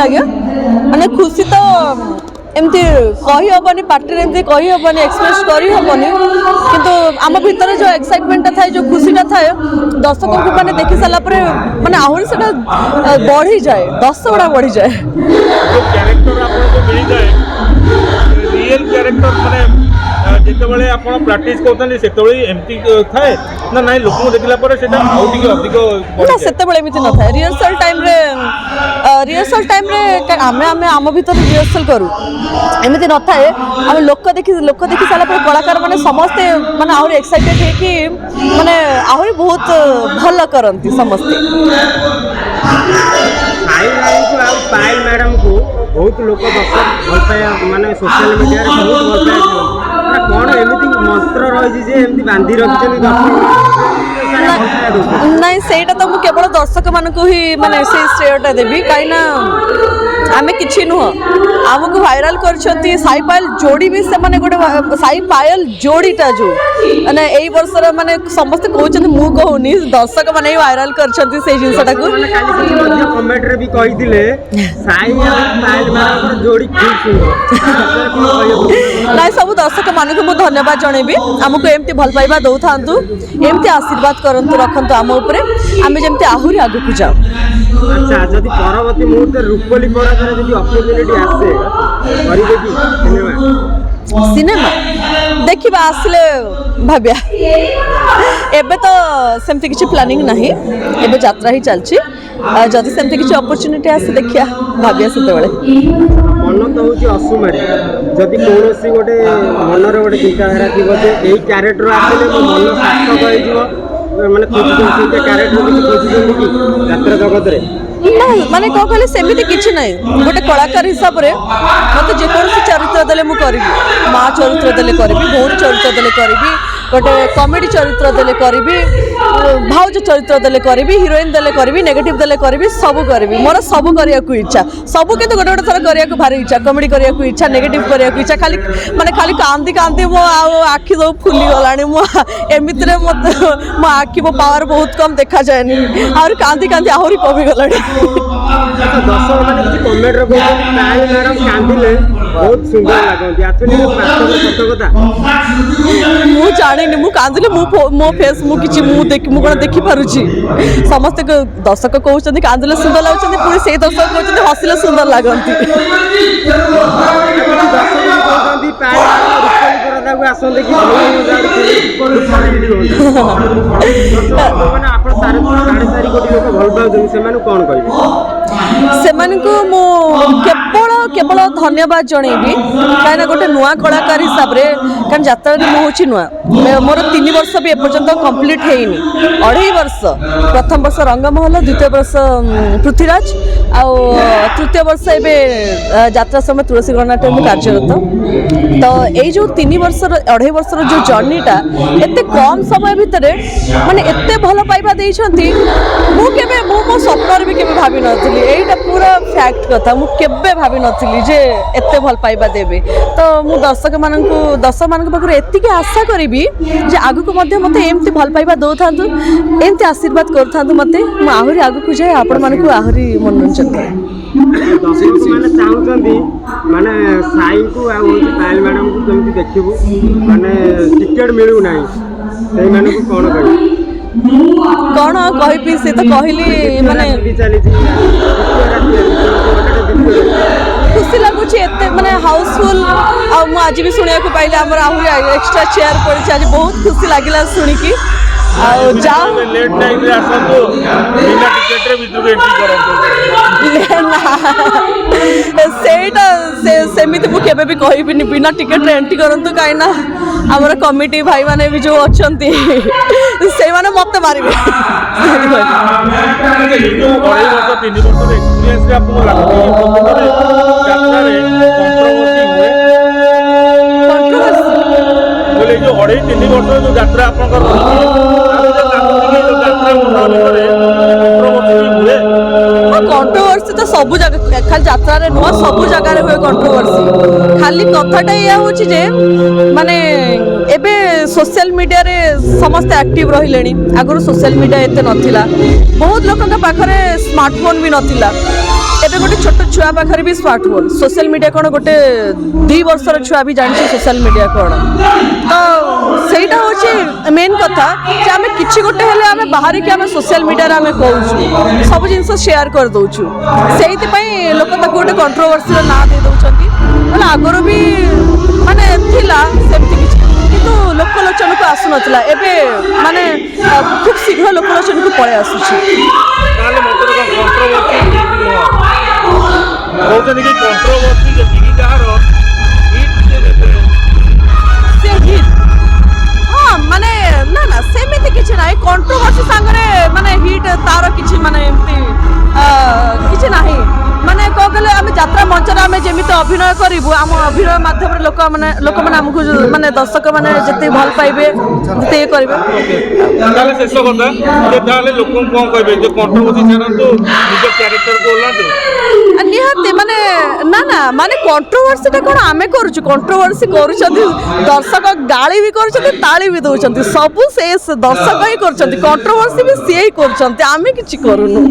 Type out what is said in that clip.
लगे माने खुशी तो एमती कही हेनी पार्टी एमती कही हेनी एक्सप्रेस कर हेनी किंतु आम भीतर जो एक्साइटमेंट था जो खुशीटा थाए दर्शक को मैंने देखी सारापर माने आहरी से बढ़ी जाए 10 गुणा बढ़ी जाए रियल कैरेक्टर माने जितेबाला आप प्राक्ट करते से एमती थाए ना ना लोक देखला अधिक से ना रिहर्सल टाइम रे आम भीतर रिहर्सल करूँ एमती न थाए आम लोक देखी सारापर कलाकार मैंने समस्ते माने आहरी एक्साइटेड है कि माने आहरी बहुत भल करती समस्ते मैडम को बहुत लोक दर्शक भल पाए माने सोशल मीडिया बहुत भल पाए कौन एमती मंत्र रही बांधी रखी नहीं सेटा तो मुझे केवल दर्शक मान को ही माने से श्रेयटा देवी कहीं आम कि नुह आमको भाइराल कर साई पायल जोड़ी भी से माने गोटे साई पायल जोड़ीटा जो माने यही वर्ष माने समस्त कहते मु कहूनी दर्शक मैंने भाइराल कर जिनसटा को कमेंट रे भी कही साई पायल मानकर जोड़ी ना सब दर्शक मान को धन्यवाद जनइबी आमको एमती भल पाइबा दौ था एमती आशीर्वाद करंतु रखंतु आम उपरे आमे जेमती आहुरी आगु जाऊ। अच्छा जदि परवर्ती मुहूर्त रूपली पड़ा जदि अपॉर्चुनिटी आसे करिवे कि सिनेमा देखिबा आसले भाबिया एबे तो सेमती किछि प्लानिंग नाही एबे यात्रा ही चलछि जदि सेमती किछि अपॉर्चुनिटी आसे देखिया भाबिया सेते बेले मन तो होची असुमारी जदि कोनोसी गोटे मनर गोटे चिंताधारा थिबो जे एई कैरेक्टर आसले मो मन सार्थक होई जिवो माने खोजि कैरेक्टर कि खोजि कि यात्रा जगत रे ना माने कौन कहले सेमिति किछि नहीं गोटे कलाकार हिसाब रे मते जेकोसी चरित्र देले मु करबी माँ चरित्र देले करबी भौणी चरित्र देले करबी गोटे कॉमेडी चरित्र देले करबी भाउज चरित्र देले करबी हिरोइन देले करबी नेगेटिव देले करबी सब करबी मोर सब करिया को इच्छा सब किंतु गोटे गोटे थर करिया को भारी इच्छा कॉमेडी करिया को इच्छा नेगेटिव करिया को इच्छा खाली माने खाली कांदी कांदी मो आखि सब फुली गलानी मो एमिति रे मते मो आखि मो पावर बहुत कम देखा जायनी और कांदी कांदी आहुरी कमी गलानी दर्शक माने किछि कमेंट रे कहते पायल मैडम कांदिले बहुत सुंदर लागंती एक्चुअली वास्तव सत्य कथा मु जानिनी मु कांदिले मो फेस मु किछि मु कोन देखि पारुछि समस्त दर्शक कहउछन्ती कांदिले सुंदर लागुछन्ती पुरी से दर्शक कहउछन्ती हसिले सुंदर लागंती दर्शक कहउछन्ती पायल रूपली परदा को आसंते कि भल माने आपण 4.5 कोटी लोक भल पाउछन्ती सेमानु कोन कहबे सेमानकु मु केवल धन्यवाद जनइबी कहीं गोटे नुआ कलाकार हिसाब से कारण यात्रा मुझे नुआ मोर 3 वर्ष भी एपर्यंत कंप्लीट होनी 2.5 वर्ष प्रथम वर्ष रंगमहल द्वितीय वर्ष पृथ्वीराज आउ तृतीय वर्ष एवं यात्रा समय तुलसी गणनाट्य में कार्यरत तो यही जो 3 वर्ष 2.5 वर्ष जो जर्नीटा एत कम समय भितर माने एत भल पाइबा देइछंती मो स्वप्न भी केबे भाबी नथिली एटा पूरा फैक्ट कथा मु केबे भाबी नथिली जे एते भल पाइबा देबे तो मु दर्शक मान पाखरे एतिके आशा करिबी जे आगु को मते एमती भल पाइबा दो थांतु एमती आशीर्वाद कर थांतु मते मु आहुरी आगु को जाय आपण मानकु आहुरी मनोरंजन करे दर्शक माने चाहुचंदी माने साई को आ पायल मैडम को केमती देखिबु माने टिकट मिलु नाही सेई माने को कोन कहि कौन कहि से तो कहली माने खुशी लगुच एत माने हाउसफुल आज भी शुणा पाइले आम एक्स्ट्रा चेयर पड़ी आज बहुत खुशी लगे शुणिकी लेट टाइम रे आसंतो बिना टिकट रे भीतर एंट्री करंतो सेमिति मु केबे भी कहबिनी बिना टिकट रे एंट्री करंतु काई ना हमर कमिटी भाई माने भी जो अछंती से माने मते मारिबे जो 2.5 वर्ष 3 वर्ष एक्सपीरियंस रे आपको लागो यात्रा रे कंट्रोवर्सी बोले जो 2.5-3 वर्ष जो यात्रा आपन कंट्रोवर्सी तो सब जगह खाली यात्रा रे नुआ सब जगह रे हुए कंट्रोवर्सी खाली कथाटा या होची जे माने एबे सोशल मीडिया रे समस्त एक्टिव रहिलेनी आगुर सोशल मीडिया एते नथिला बहुत लोकन पाखरे स्मार्टफोन भी नथिला ଏବେ ଗୋଟେ ଛୋଟ ଛୁଆ ପାଖରେ ବି ସ୍ମାର୍ଟଫୋନ୍ সোশ্যাল মিডিয়া কোণ গোটে 2 বর্ষর ছুয়া বি জানিছে সোশ্যাল মিডিয়া কোণ তো সেইটা হচ্ছে মেন কথা যে আমি কিছু গোটে হলে আমি বাহারিকি আমি সোশ্যাল মিডিয়ারে আমি কହୁଛୁ সব জিনিস শেয়ার করে দଉଛୁ সেইপাই লোক তাকে গোটে কন্ট্রোভার্সির না দিয়ে দଉଛନ୍ତି মানে আগর বি মানে ଥିଲା সেমতি কিছু কিন্তু লোকলোচনকু আসুনଥିଲା ଏବେ মানে খুব শীঘ্র লোকলোচনকু পড়ে আসুଛି তাহলে মতে কন্ট্রোভার্সি কହୁଛନ୍ତି କି କଣ୍ଟ୍ରୋଭର୍ସି ଯେତିକି ଯାହାର ହିଟ୍ ସେ ଦେବେ ସେ ହିଟ୍ ହଁ ମାନେ ନା ନା ସେମିତି କିଛି ନାହିଁ କଣ୍ଟ୍ରୋଭର୍ସି ସାଙ୍ଗରେ ମାନେ ହିଟ୍ ତାର କିଛି ମାନେ ଏମିତି କିଛି ନାହିଁ ମାନେ କ'ଣ କହିଲେ ଆମେ ଯାତ୍ରା ମଞ୍ଚରେ ଆମେ ଯେମିତି ଅଭିନୟ କରିବୁ ଆମ ଅଭିନୟ ମାଧ୍ୟମରେ ଲୋକମାନେ ଆମକୁ ମାନେ ଦର୍ଶକମାନେ ଯେତେ ଭଲ ପାଇବେ ଯେତେ ଇଏ କରିବେ ତାହେଲେ ଶେଷ କଥା ଯେ ତାହେଲେ ଲୋକଙ୍କୁ କ'ଣ କହିବେ ଯେ କଣ୍ଟ୍ରୋଭର୍ସି ଛାଡ଼ନ୍ତୁ ନିଜ କ୍ୟାରେକ୍ଟରକୁ ଓହ୍ଲାନ୍ତୁ ନିହାତି ମାନେ ନା ନା ମାନେ କଣ୍ଟ୍ରୋଭର୍ସିଟା କ'ଣ ଆମେ କରୁଛୁ କଣ୍ଟ୍ରୋଭର୍ସି କରୁଛନ୍ତି ଦର୍ଶକ ଗାଳି ବି କରୁଛନ୍ତି ତାଳି ବି ଦେଉଛନ୍ତି ସବୁ ସେ ଦର୍ଶକ ହିଁ କରୁଛନ୍ତି କଣ୍ଟ୍ରୋଭର୍ସି ବି ସିଏ ହିଁ କରୁଛନ୍ତି ଆମେ କିଛି କରୁନୁ